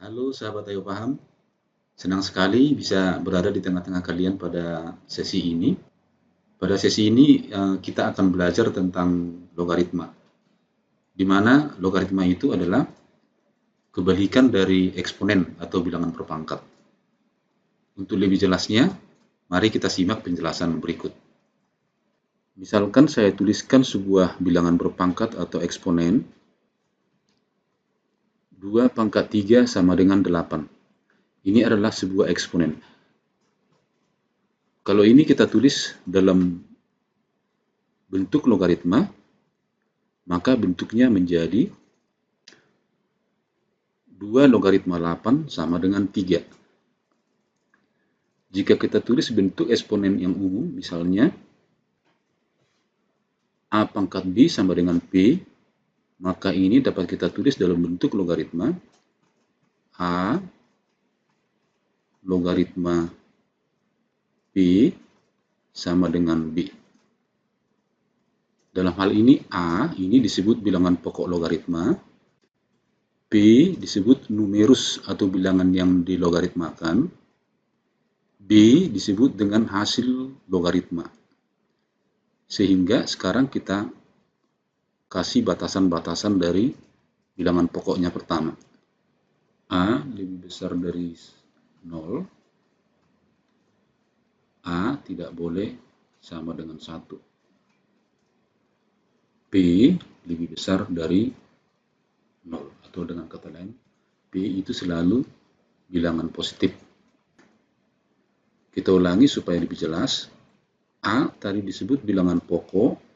Halo sahabat Ayo Paham, senang sekali bisa berada di tengah-tengah kalian pada sesi ini. Pada sesi ini kita akan belajar tentang logaritma, di mana logaritma itu adalah kebalikan dari eksponen atau bilangan berpangkat. Untuk lebih jelasnya, mari kita simak penjelasan berikut. Misalkan saya tuliskan sebuah bilangan berpangkat atau eksponen, 2 pangkat 3 sama dengan 8. Ini adalah sebuah eksponen. Kalau ini kita tulis dalam bentuk logaritma, maka bentuknya menjadi 2 logaritma 8 sama dengan 3. Jika kita tulis bentuk eksponen yang umum, misalnya A pangkat B sama dengan P, maka ini dapat kita tulis dalam bentuk logaritma A logaritma P sama dengan B. Dalam hal ini A ini disebut bilangan pokok logaritma, P disebut numerus atau bilangan yang dilogaritmakan, B disebut dengan hasil logaritma. Sehingga sekarang kita kasih batasan-batasan dari bilangan pokoknya pertama. A lebih besar dari 0, A tidak boleh sama dengan 1. P lebih besar dari 0, atau dengan kata lain, P itu selalu bilangan positif. Kita ulangi supaya lebih jelas. A tadi disebut bilangan pokok,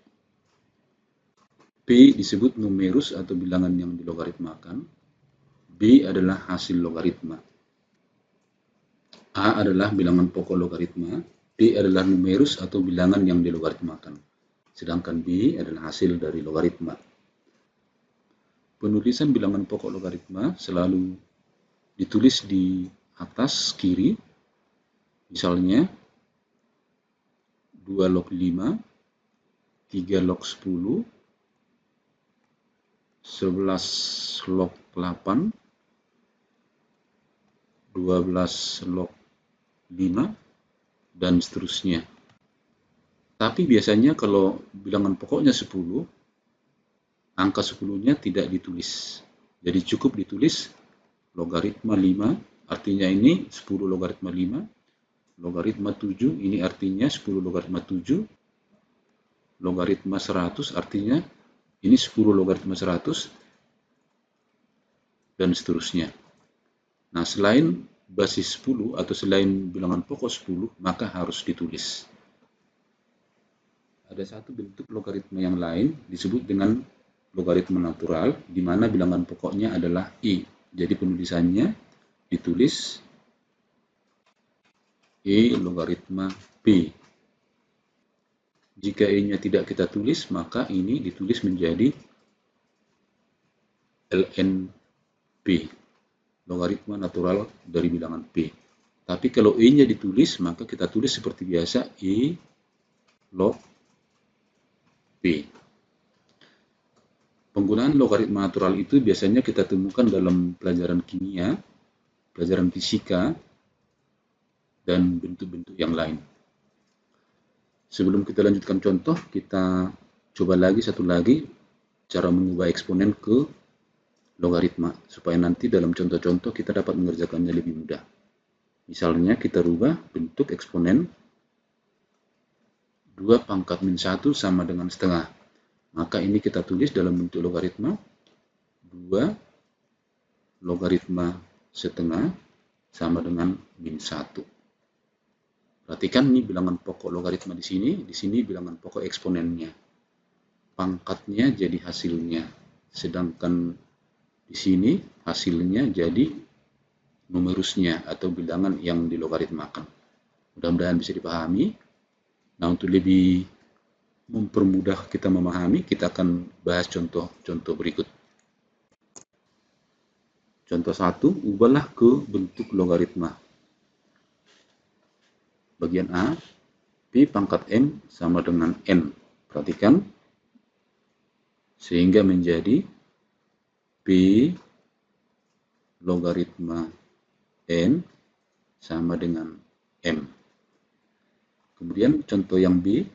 P disebut numerus atau bilangan yang dilogaritmakan, B adalah hasil logaritma. A adalah bilangan pokok logaritma, B adalah numerus atau bilangan yang dilogaritmakan, sedangkan B adalah hasil dari logaritma. Penulisan bilangan pokok logaritma selalu ditulis di atas kiri, misalnya 2 log 5, 3 log 10, 11 log 8, 12 log 5, dan seterusnya. Tapi biasanya kalau bilangan pokoknya 10, angka 10-nya tidak ditulis. Jadi cukup ditulis logaritma 5, artinya ini 10 logaritma 5, logaritma 7, ini artinya 10 logaritma 7, logaritma 100, artinya ini 10 logaritma 100, dan seterusnya. Nah, selain basis 10 atau selain bilangan pokok 10, maka harus ditulis. Ada satu bentuk logaritma yang lain disebut dengan logaritma natural, di mana bilangan pokoknya adalah E. Jadi penulisannya ditulis E logaritma P. Jika E-nya tidak kita tulis, maka ini ditulis menjadi ln P, logaritma natural dari bilangan P. Tapi kalau E-nya ditulis, maka kita tulis seperti biasa E log P. Penggunaan logaritma natural itu biasanya kita temukan dalam pelajaran kimia, pelajaran fisika, dan bentuk-bentuk yang lain. Sebelum kita lanjutkan contoh, kita coba lagi satu lagi cara mengubah eksponen ke logaritma, supaya nanti dalam contoh-contoh kita dapat mengerjakannya lebih mudah. Misalnya kita rubah bentuk eksponen 2 pangkat min 1 sama dengan setengah. Maka ini kita tulis dalam bentuk logaritma 2 logaritma setengah sama dengan min 1. Perhatikan ini bilangan pokok logaritma di sini bilangan pokok eksponennya. Pangkatnya jadi hasilnya, sedangkan di sini hasilnya jadi numerusnya atau bilangan yang dilogaritmakan. Mudah-mudahan bisa dipahami. Nah, untuk lebih mempermudah kita memahami, kita akan bahas contoh-contoh berikut. Contoh 1, ubahlah ke bentuk logaritma. Bagian A, P pangkat M sama dengan N. Perhatikan, sehingga menjadi P logaritma N sama dengan M. Kemudian contoh yang B,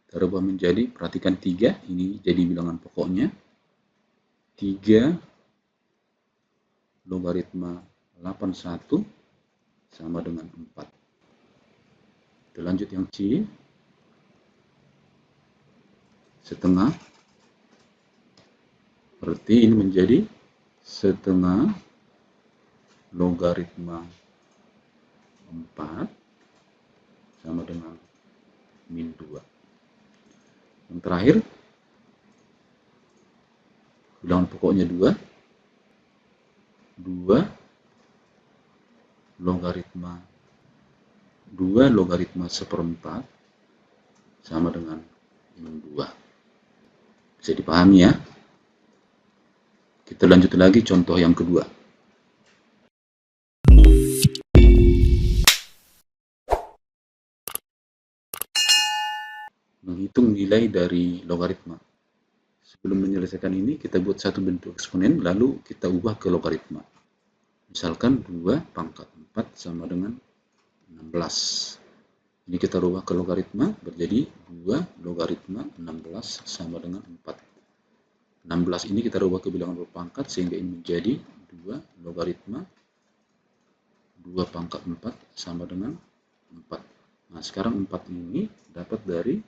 kita rubah menjadi, perhatikan 3, ini jadi bilangan pokoknya. 3 logaritma 81 sama dengan 4. Kita lanjut yang C, setengah, berarti ini menjadi setengah logaritma 4 sama dengan min 2. Yang terakhir, bilangan pokoknya 2. 2 logaritma 1/4 sama dengan min 2. Bisa dipahami ya? Kita lanjut lagi contoh yang kedua. Menghitung nilai dari logaritma. Sebelum menyelesaikan ini, kita buat satu bentuk eksponen, lalu kita ubah ke logaritma. Misalkan 2 pangkat 4 sama dengan 16. Ini kita rubah ke logaritma, menjadi 2 logaritma 16 sama dengan 4. 16 ini kita rubah ke bilangan berpangkat, sehingga ini menjadi 2 logaritma 2 pangkat 4 sama dengan 4. Nah, sekarang 4 ini dapat dari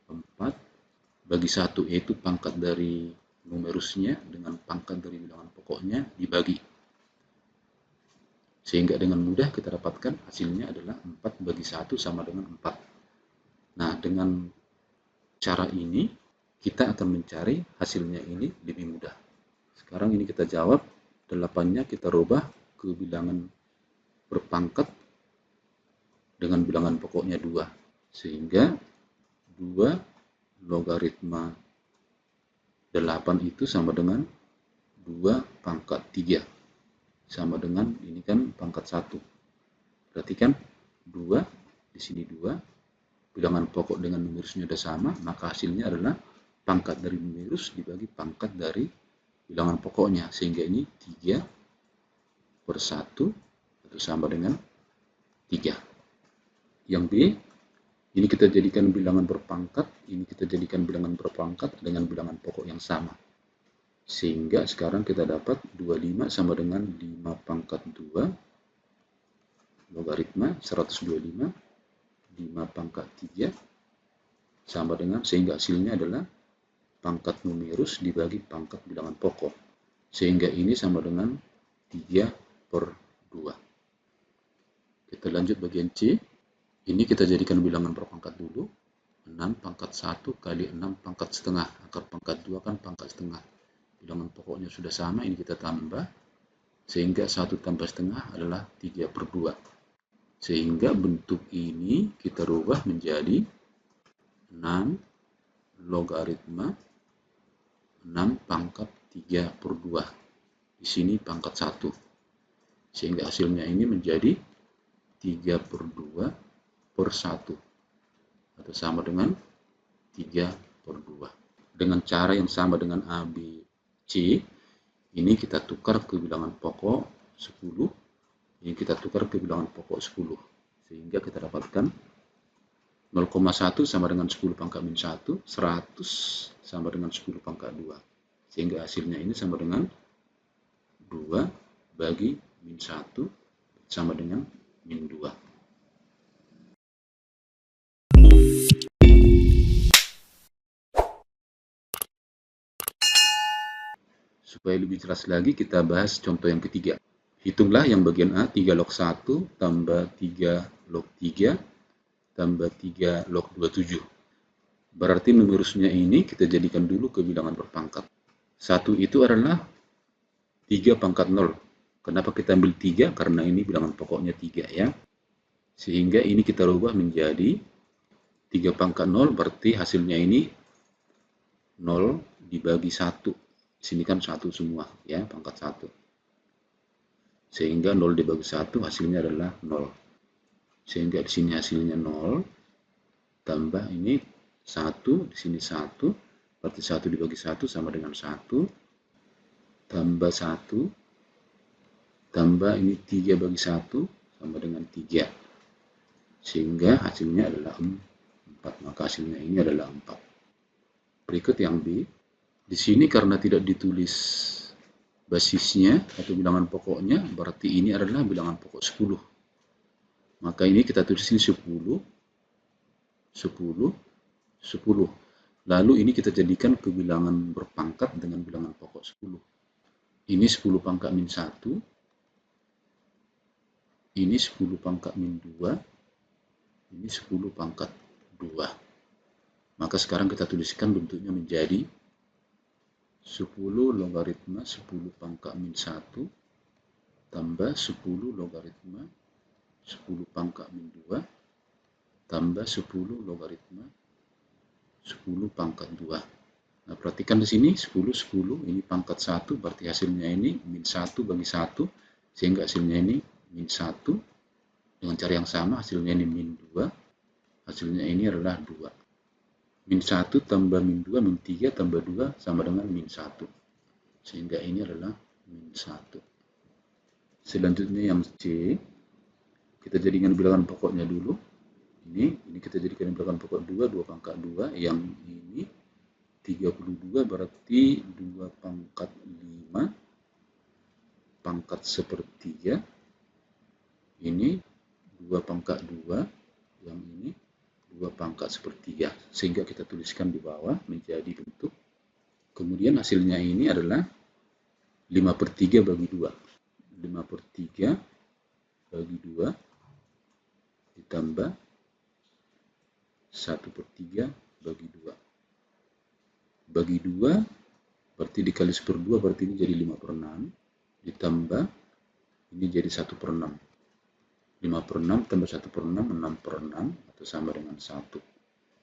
4 bagi 1, yaitu pangkat dari numerusnya dengan pangkat dari bilangan pokoknya dibagi. Sehingga dengan mudah kita dapatkan hasilnya adalah 4 bagi 1 sama dengan 4. Nah, dengan cara ini kita akan mencari hasilnya ini lebih mudah. Sekarang ini kita jawab, 8-nya kita rubah ke bilangan berpangkat dengan bilangan pokoknya 2. Sehingga 2 logaritma 8 itu sama dengan 2 pangkat 3. Sama dengan, ini kan pangkat 1. Berarti kan 2, di sini 2, bilangan pokok dengan numerusnya sudah sama, maka hasilnya adalah pangkat dari numerus dibagi pangkat dari bilangan pokoknya. Sehingga ini 3/1 itu sama dengan 3. Yang B, ini kita jadikan bilangan berpangkat, ini kita jadikan bilangan berpangkat dengan bilangan pokok yang sama. Sehingga sekarang kita dapat 25 sama dengan 5 pangkat 2 logaritma 125 5 pangkat 3 sama dengan, sehingga hasilnya adalah pangkat numerus dibagi pangkat bilangan pokok. Sehingga ini sama dengan 3/2. Kita lanjut bagian C. Ini kita jadikan bilangan berpangkat dulu. 6 pangkat 1 kali 6 pangkat setengah. Akar pangkat 2 kan pangkat setengah. Bilangan pokoknya sudah sama, ini kita tambah. Sehingga 1 tambah setengah adalah 3/2. Sehingga bentuk ini kita rubah menjadi 6 logaritma 6 pangkat 3/2. Di sini pangkat 1. Sehingga hasilnya ini menjadi 3/2/1. Atau sama dengan 3/2. Dengan cara yang sama dengan A, B, C, ini kita tukar ke bilangan pokok 10. Ini kita tukar ke bilangan pokok 10. Sehingga kita dapatkan 0,1 sama dengan 10 pangkat min 1, 100 sama dengan 10 pangkat 2. Sehingga hasilnya ini sama dengan 2 bagi min 1 sama dengan min 2. Supaya lebih jelas lagi, kita bahas contoh yang ketiga. Hitunglah yang bagian A, 3 log 1 tambah 3 log 3 tambah 3 log 27. Berarti numerusnya ini kita jadikan dulu ke bilangan berpangkat. 1 itu adalah 3 pangkat 0. Kenapa kita ambil 3? Karena ini bilangan pokoknya 3 ya. Sehingga ini kita rubah menjadi 3 pangkat 0, berarti hasilnya ini 0 dibagi 1. Sini kan 1 semua ya, pangkat 1. Sehingga 0 dibagi 1 hasilnya adalah 0. Sehingga di sini hasilnya 0 tambah ini 1, di sini 1, berarti 1 dibagi 1 sama dengan 1, tambah 1, tambah ini 3 bagi 1 sama dengan 3. Sehingga hasilnya adalah 4. Maka hasilnya ini adalah 4. Berikut yang B. Di sini karena tidak ditulis basisnya atau bilangan pokoknya, berarti ini adalah bilangan pokok 10. Maka ini kita tulis ini 10, 10, 10. Lalu ini kita jadikan ke bilangan berpangkat dengan bilangan pokok 10. Ini 10 pangkat min 1, ini 10 pangkat min 2, ini 10 pangkat 2. Maka sekarang kita tuliskan bentuknya menjadi 10 logaritma 10 pangkat min 1 tambah 10 logaritma 10 pangkat min 2 tambah 10 logaritma 10 pangkat 2. Nah, perhatikan di sini 10, 10, ini pangkat 1, berarti hasilnya ini min 1 bagi 1, sehingga hasilnya ini min 1. Dengan cara yang sama, hasilnya ini min 2, hasilnya ini adalah 2. Min 1 tambah min 2, min 3 tambah 2 sama dengan min 1. Sehingga ini adalah min 1. Selanjutnya yang C, kita jadikan bilangan pokoknya dulu. Ini kita jadikan bilangan pokok 2, 2 pangkat 2, yang ini 32 berarti 2 pangkat 5 pangkat sepertiga, ini 2 pangkat 2, yang ini 2 pangkat sepertiga, sehingga kita tuliskan di bawah menjadi bentuk. Kemudian hasilnya ini adalah 5/3 bagi 2, 5/3 bagi 2 ditambah 1/3 bagi 2. Bagi 2 berarti dikali 1/2 berarti ini jadi 5/6 ditambah ini jadi 1/6. 5/6 tambah 1/6 6/6 atau sama dengan 1.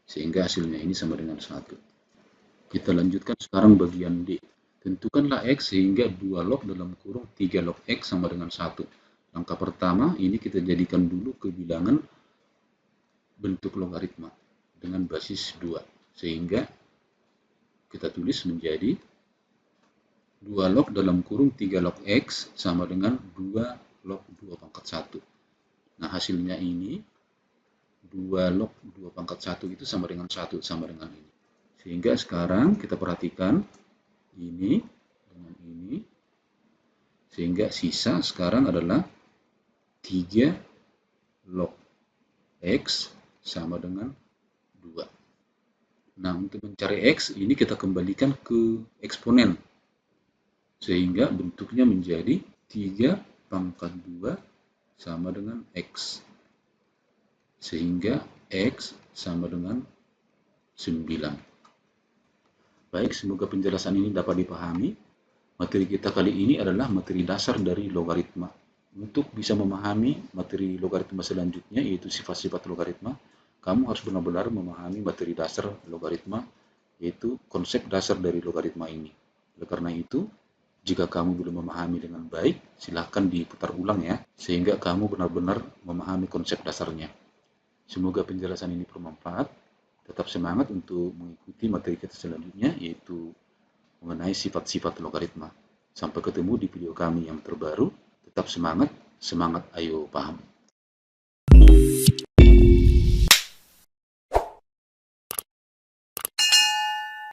Sehingga hasilnya ini sama dengan 1. Kita lanjutkan sekarang bagian D. Tentukanlah X sehingga 2 log dalam kurung 3 log X sama dengan 1. Langkah pertama ini kita jadikan dulu ke bilangan bentuk logaritma dengan basis 2. Sehingga kita tulis menjadi 2 log dalam kurung 3 log X sama dengan 2 log 2 pangkat 1. Nah, hasilnya ini 2 log 2 pangkat 1 itu sama dengan 1, sama dengan ini. Sehingga sekarang kita perhatikan ini dengan ini. Sehingga sisa sekarang adalah 3 log X sama dengan 2. Nah, untuk mencari X, ini kita kembalikan ke eksponen. Sehingga bentuknya menjadi 3 pangkat 2 sama dengan X. Sehingga X sama dengan 9. Baik, semoga penjelasan ini dapat dipahami. Materi kita kali ini adalah materi dasar dari logaritma. Untuk bisa memahami materi logaritma selanjutnya, yaitu sifat-sifat logaritma, kamu harus benar-benar memahami materi dasar logaritma, yaitu konsep dasar dari logaritma ini. Oleh karena itu, jika kamu belum memahami dengan baik, silahkan diputar ulang ya, sehingga kamu benar-benar memahami konsep dasarnya. Semoga penjelasan ini bermanfaat. Tetap semangat untuk mengikuti materi kita selanjutnya, yaitu mengenai sifat-sifat logaritma. Sampai ketemu di video kami yang terbaru. Tetap semangat, semangat ayo paham.